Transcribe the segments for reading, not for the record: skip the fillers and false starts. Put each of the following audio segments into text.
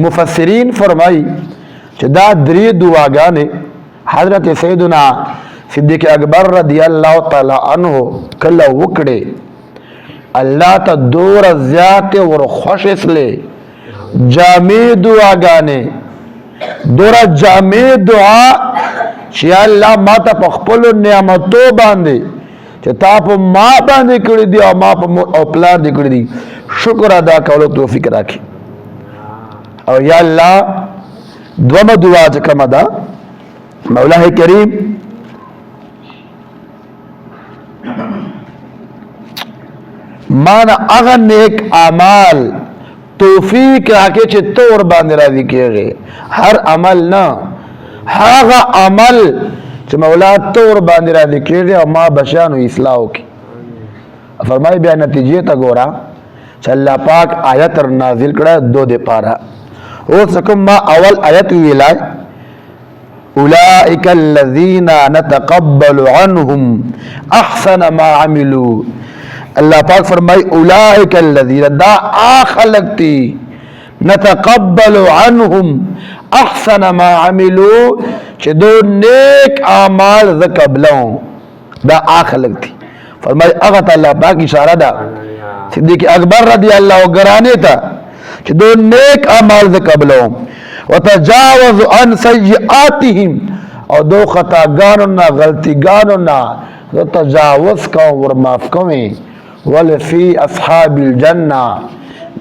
مفسرین فرمائی چې دا درې دعاګانې حضرت سیدنا صدیق اکبر رضی الله تعالی عنہ کله وکړي الله ته دور زیات ور خوش اسله جامع دعاګانې دور جامع دعا چې الله ما ته په خپل نعمتو باندې چې تا په ما باندې کړی دی او ما په او پلار دې کړی دی شکر ادا کولو توفیق راکړي او یا الله دوما دعا چې کومه ده مولا کریم مانا اغا نیک اعمال توفیق راکې چې تو ور باندې راضي کېږي هر عمل نه هغه عمل چې مولا تو ور باندې راضي کېږي او ما بشانو اصلاح وکړي فرمایي بیا نتیجې ته ګوره چې الله پاک آیت نازل کړه دو دې پاره اوس کوم ما اول آیت ویلای اولئک الذین نتقبل عنهم احسن ما عملوا اللہ پاک فرمائی اولئک الذین دا آخلقتی نتقبل عنهم احسن ما عملوا چه دو نیک اعمال ذکبلوں دا آخلقتی فرمائی اغت اللہ پاک اشارہ دا صدیق اکبر رضی اللہ گرانے تا چه دو نیک اعمال ذکبلوں وتجاوز عن سیئاتهم اور دو خطاگانونا غلطیگانونا دو تجاوز کا ورماف کوئیں ولفی اصحاب الجنہ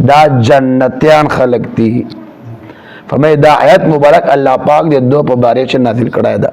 دا جنتیان خلق تی فرمائے دا آیت مبارک اللہ پاک دے دو پبارے چھ نازل کرائی دا